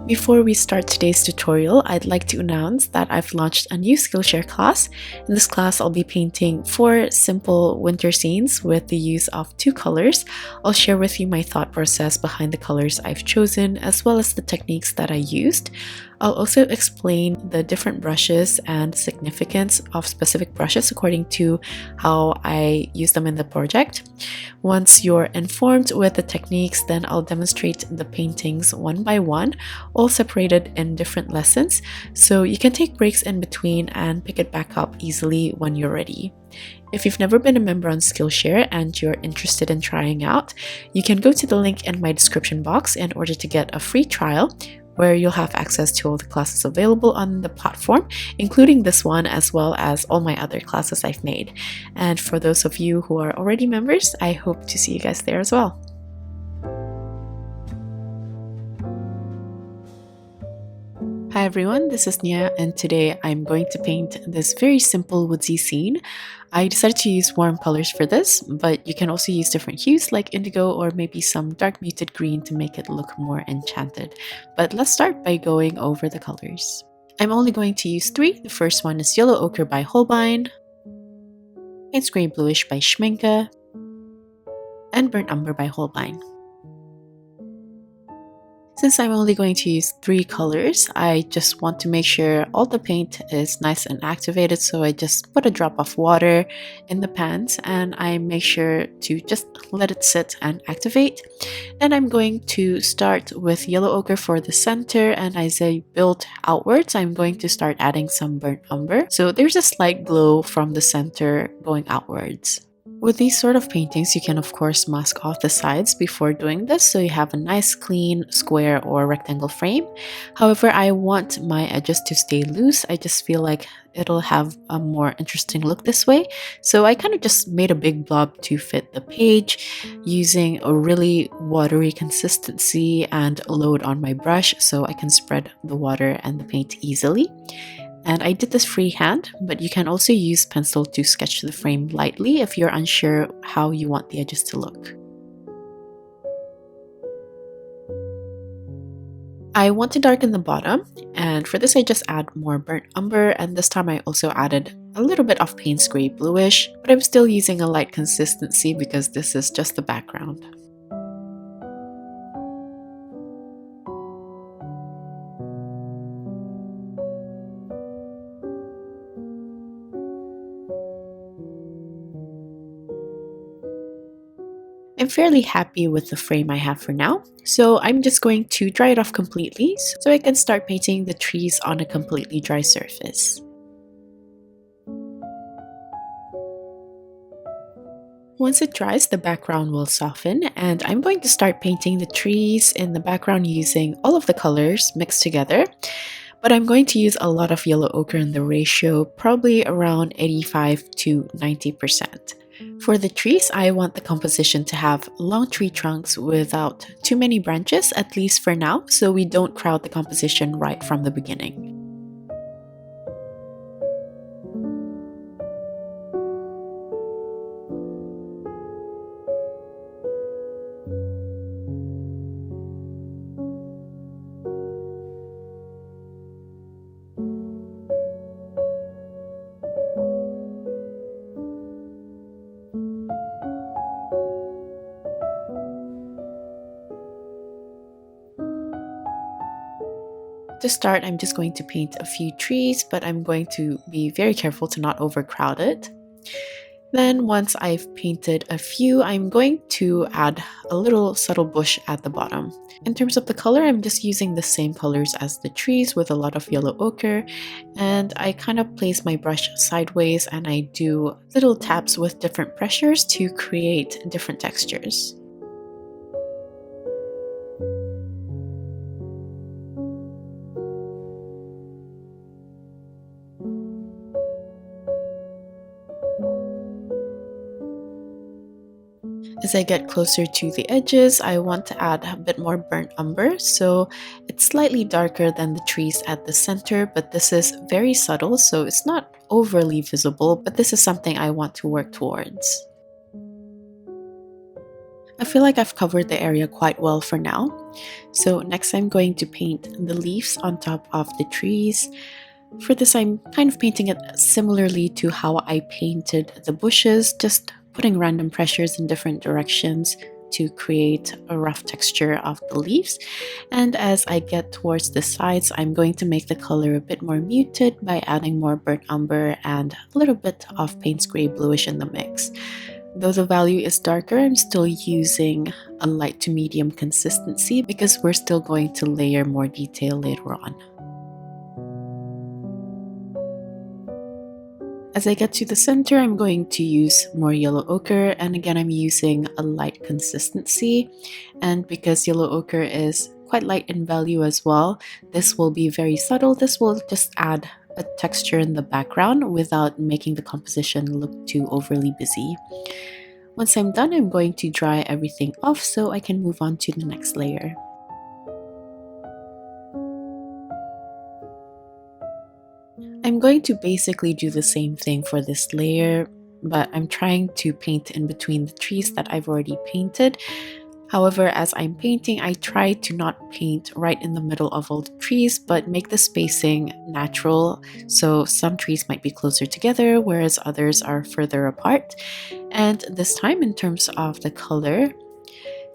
Before we start today's tutorial, I'd like to announce that I've launched a new Skillshare class. In this class, I'll be painting 4 simple winter scenes with the use of 2 colors. I'll share with you my thought process behind the colors I've chosen, as well as the techniques that I used. I'll also explain the different brushes and significance of specific brushes according to how I use them in the project. Once you're informed with the techniques, then I'll demonstrate the paintings one by one, all separated in different lessons, so you can take breaks in between and pick it back up easily when you're ready. If you've never been a member on Skillshare and you're interested in trying out, you can go to the link in my description box in order to get a free trial, where you'll have access to all the classes available on the platform, including this one as well as all my other classes I've made. And for those of you who are already members, I hope to see you guys there as well. Hi everyone, this is Nia, and today I'm going to paint this very simple woodsy scene. I decided to use warm colors for this, but you can also use different hues like indigo or maybe some dark muted green to make it look more enchanted. But let's start by going over the colors. I'm only going to use 3. The first one is Yellow Ochre by Holbein, Payne Grey Bluish by Schmincke, and Burnt Umber by Holbein. Since I'm only going to use 3 colors, I just want to make sure all the paint is nice and activated, so I just put a drop of water in the pans and I make sure to just let it sit and activate. Then I'm going to start with Yellow Ochre for the center, and as I build outwards, I'm going to start adding some Burnt Umber. So there's a slight glow from the center going outwards. With these sort of paintings, you can of course mask off the sides before doing this, so you have a nice clean square or rectangle frame. However, I want my edges to stay loose. I just feel like it'll have a more interesting look this way. So I kind of just made a big blob to fit the page using a really watery consistency and load on my brush so I can spread the water and the paint easily. And I did this freehand, but you can also use pencil to sketch the frame lightly if you're unsure how you want the edges to look. I want to darken the bottom, and for this I just add more Burnt Umber, and this time I also added a little bit of Payne Grey Bluish, but I'm still using a light consistency because this is just the background. I'm fairly happy with the frame I have for now, so I'm just going to dry it off completely so I can start painting the trees on a completely dry surface. Once it dries, the background will soften, and I'm going to start painting the trees in the background using all of the colors mixed together. But I'm going to use a lot of Yellow Ochre in the ratio, probably around 85 to 90%. For the trees, I want the composition to have long tree trunks without too many branches, at least for now, so we don't crowd the composition right from the beginning. To start, I'm just going to paint a few trees, but I'm going to be very careful to not overcrowd it. Then once I've painted a few, I'm going to add a little subtle bush at the bottom. In terms of the color, I'm just using the same colors as the trees with a lot of Yellow Ochre, and I kind of place my brush sideways and I do little taps with different pressures to create different textures. As I get closer to the edges, I want to add a bit more Burnt Umber, so it's slightly darker than the trees at the center, but this is very subtle, so it's not overly visible, but this is something I want to work towards. I feel like I've covered the area quite well for now. So next I'm going to paint the leaves on top of the trees. For this, I'm kind of painting it similarly to how I painted the bushes, just putting random pressures in different directions to create a rough texture of the leaves. And as I get towards the sides, I'm going to make the color a bit more muted by adding more burnt umber and a little bit of Payne's gray bluish in the mix. Though the value is darker, I'm still using a light to medium consistency because we're still going to layer more detail later on. As I get to the center, I'm going to use more yellow ochre, and again I'm using a light consistency, and because yellow ochre is quite light in value as well, this will be very subtle. This will just add a texture in the background without making the composition look too overly busy. Once I'm done, I'm going to dry everything off so I can move on to the next layer. I'm going to basically do the same thing for this layer, but I'm trying to paint in between the trees that I've already painted. However, as I'm painting, I try to not paint right in the middle of all the trees, but make the spacing natural. So some trees might be closer together, whereas others are further apart. And this time, in terms of the color,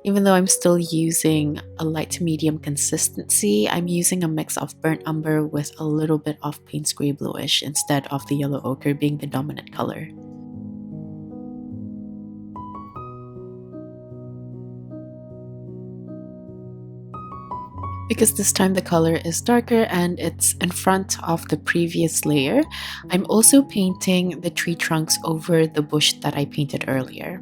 even though I'm still using a light to medium consistency, I'm using a mix of burnt umber with a little bit of Payne's gray bluish instead of the yellow ochre being the dominant color. Because this time the color is darker and it's in front of the previous layer, I'm also painting the tree trunks over the bush that I painted earlier.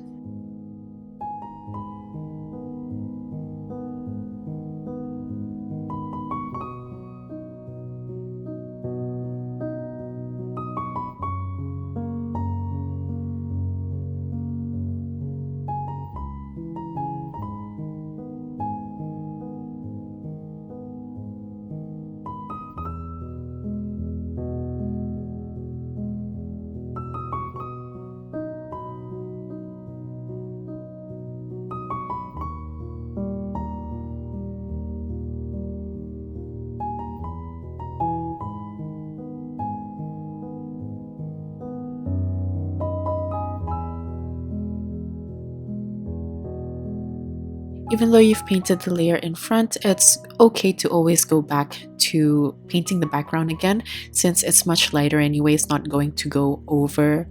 Even though you've painted the layer in front, it's okay to always go back to painting the background again, since it's much lighter anyway. It's not going to go over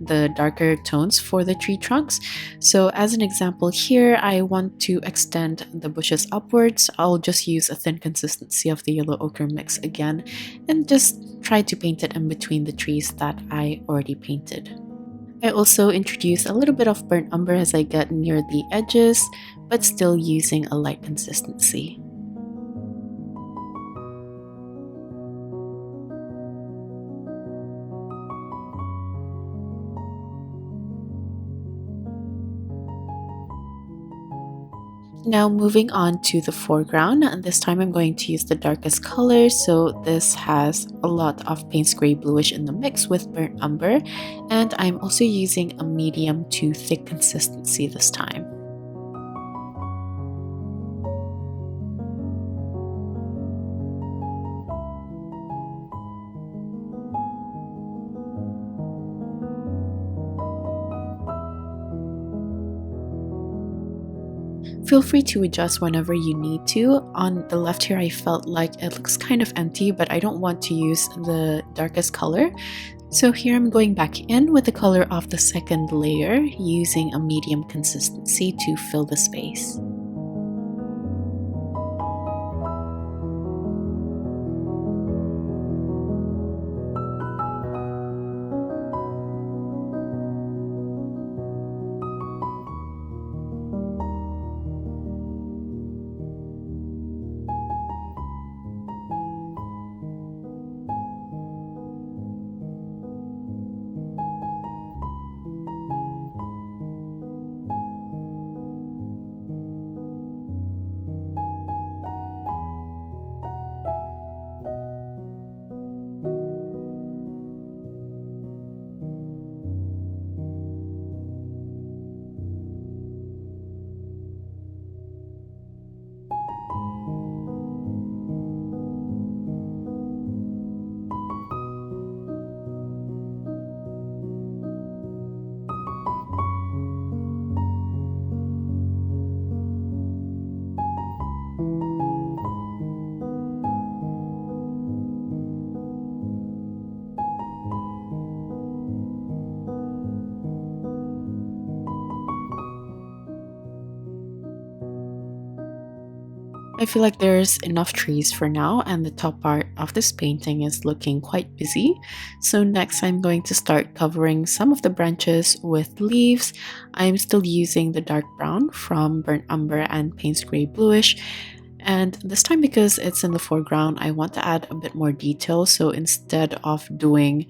the darker tones for the tree trunks. So as an example here, I want to extend the bushes upwards. I'll just use a thin consistency of the yellow ochre mix again and just try to paint it in between the trees that I already painted. I also introduce a little bit of burnt umber as I get near the edges, but still using a light consistency. Now moving on to the foreground, and this time I'm going to use the darkest color. So this has a lot of Payne's gray bluish in the mix with burnt umber, and I'm also using a medium to thick consistency this time. Feel free to adjust whenever you need to. On the left here, I felt like it looks kind of empty, but I don't want to use the darkest color. So here I'm going back in with the color of the second layer, using a medium consistency to fill the space. I feel like there's enough trees for now, and the top part of this painting is looking quite busy. So next I'm going to start covering some of the branches with leaves. I'm still using the dark brown from Burnt Umber and Payne's Grey Bluish. And this time, because it's in the foreground, I want to add a bit more detail. So instead of doing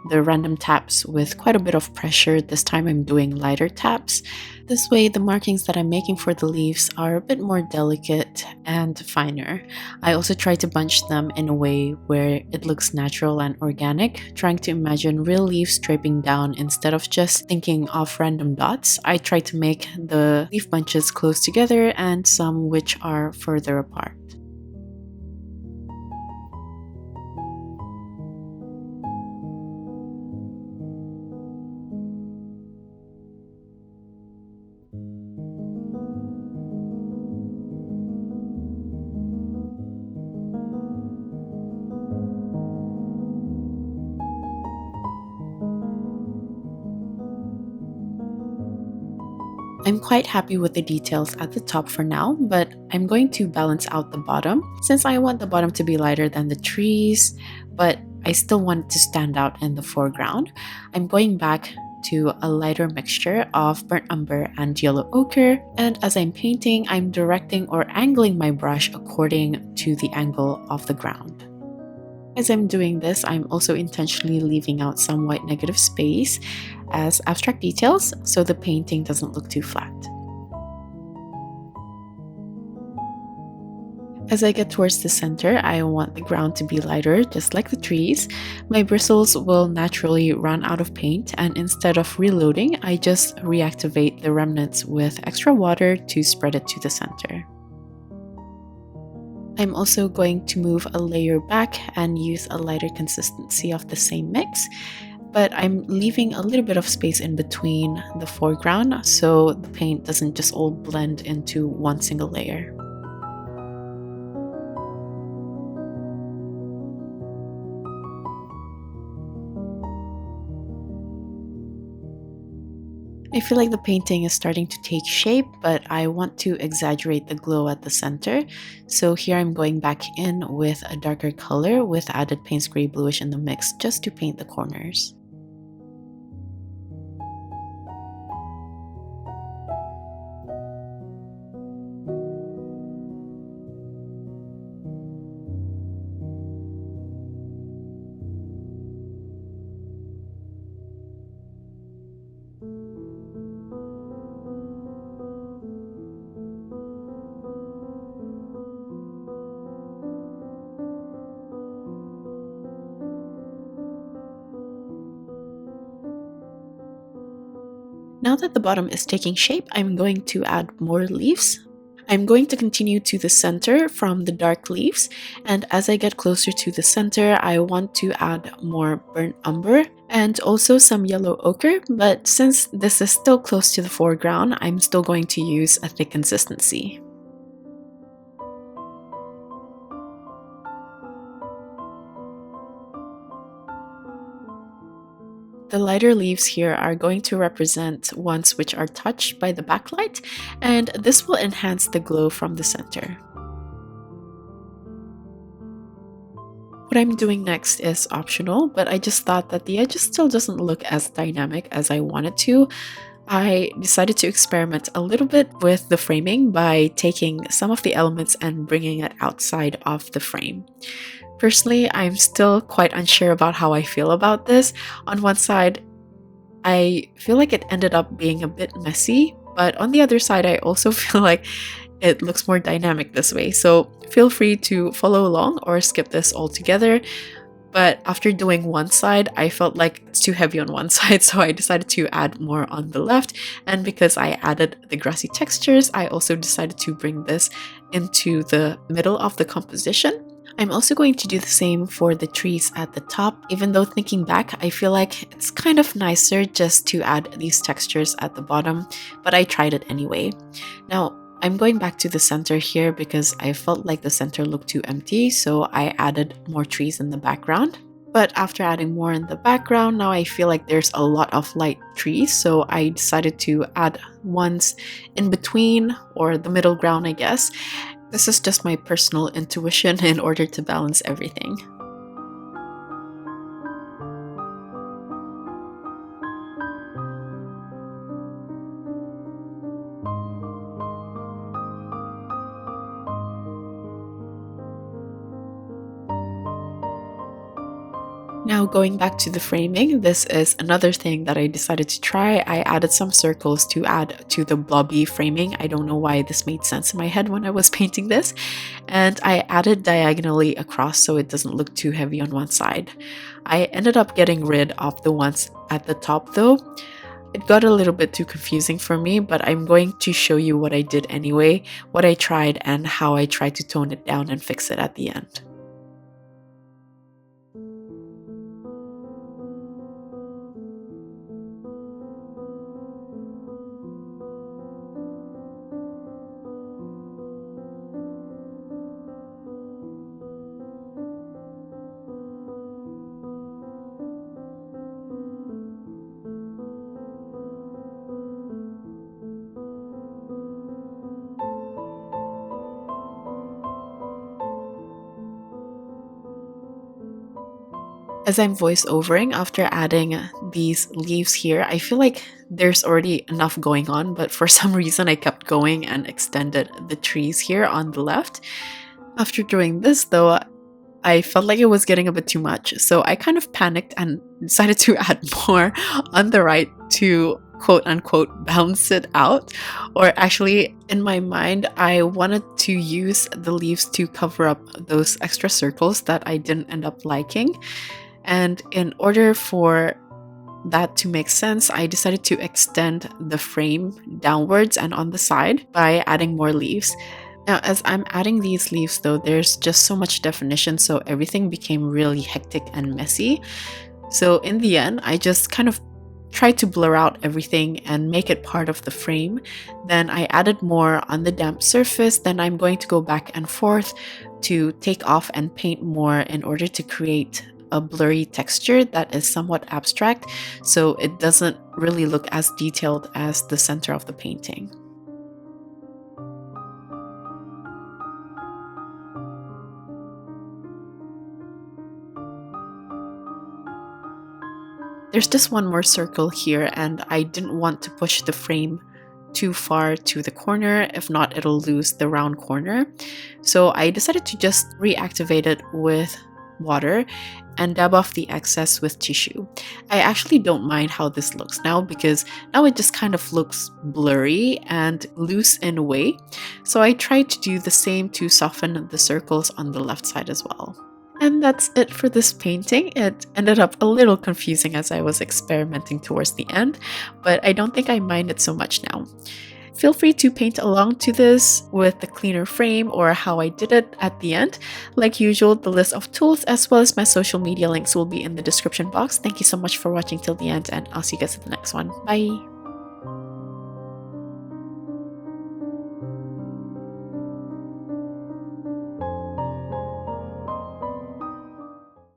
the random taps with quite a bit of pressure, this time I'm doing lighter taps. This way the markings that I'm making for the leaves are a bit more delicate and finer. I also try to bunch them in a way where it looks natural and organic, trying to imagine real leaves draping down instead of just thinking of random dots. I try to make the leaf bunches close together and some which are further apart. I'm quite happy with the details at the top for now, but I'm going to balance out the bottom since I want the bottom to be lighter than the trees, but I still want it to stand out in the foreground. I'm going back to a lighter mixture of burnt umber and yellow ochre, and as I'm painting, I'm directing or angling my brush according to the angle of the ground. As I'm doing this, I'm also intentionally leaving out some white negative space as abstract details so the painting doesn't look too flat. As I get towards the center, I want the ground to be lighter, just like the trees. My bristles will naturally run out of paint, and instead of reloading, I just reactivate the remnants with extra water to spread it to the center. I'm also going to move a layer back and use a lighter consistency of the same mix, but I'm leaving a little bit of space in between the foreground so the paint doesn't just all blend into one single layer. I feel like the painting is starting to take shape, but I want to exaggerate the glow at the center. So here I'm going back in with a darker color with added Payne's Grey Bluish in the mix just to paint the corners. Now that the bottom is taking shape, I'm going to add more leaves. I'm going to continue to the center from the dark leaves, and as I get closer to the center, I want to add more burnt umber and also some yellow ochre, but since this is still close to the foreground, I'm still going to use a thick consistency. The lighter leaves here are going to represent ones which are touched by the backlight, and this will enhance the glow from the center. What I'm doing next is optional, but I just thought that the edge still doesn't look as dynamic as I wanted to. I decided to experiment a little bit with the framing by taking some of the elements and bringing it outside of the frame. Personally, I'm still quite unsure about how I feel about this. On one side, I feel like it ended up being a bit messy, but on the other side, I also feel like it looks more dynamic this way. So feel free to follow along or skip this altogether. But after doing one side, I felt like it's too heavy on one side, so I decided to add more on the left. And because I added the grassy textures, I also decided to bring this into the middle of the composition. I'm also going to do the same for the trees at the top. Even though thinking back, I feel like it's kind of nicer just to add these textures at the bottom, but I tried it anyway. Now, I'm going back to the center here because I felt like the center looked too empty, so I added more trees in the background. But after adding more in the background, now I feel like there's a lot of light trees, so I decided to add ones in between, or the middle ground, I guess. This is just my personal intuition in order to balance everything. Now going back to the framing, this is another thing that I decided to try. I added some circles to add to the blobby framing. I don't know why this made sense in my head when I was painting this. And I added diagonally across so it doesn't look too heavy on one side. I ended up getting rid of the ones at the top though. It got a little bit too confusing for me, but I'm going to show you what I did anyway, what I tried, and how I tried to tone it down and fix it at the end. As I'm voice-overing after adding these leaves here, I feel like there's already enough going on, but for some reason I kept going and extended the trees here on the left. After doing this though, I felt like it was getting a bit too much, so I kind of panicked and decided to add more on the right to quote-unquote balance it out. Or actually, in my mind, I wanted to use the leaves to cover up those extra circles that I didn't end up liking. And in order for that to make sense, I decided to extend the frame downwards and on the side by adding more leaves. Now, as I'm adding these leaves though, there's just so much definition, so everything became really hectic and messy. So in the end, I just kind of tried to blur out everything and make it part of the frame. Then I added more on the damp surface. Then I'm going to go back and forth to take off and paint more in order to create a blurry texture that is somewhat abstract, so it doesn't really look as detailed as the center of the painting. There's just one more circle here, and I didn't want to push the frame too far to the corner, if not it'll lose the round corner. So I decided to just reactivate it with water and dab off the excess with tissue. I actually don't mind how this looks now, because now it just kind of looks blurry and loose in a way. So I tried to do the same to soften the circles on the left side as well. And that's it for this painting. It ended up a little confusing as I was experimenting towards the end, but I don't think I mind it so much now. Feel free to paint along to this with the cleaner frame or how I did it at the end. Like usual, the list of tools as well as my social media links will be in the description box. Thank you so much for watching till the end, and I'll see you guys at the next one. Bye!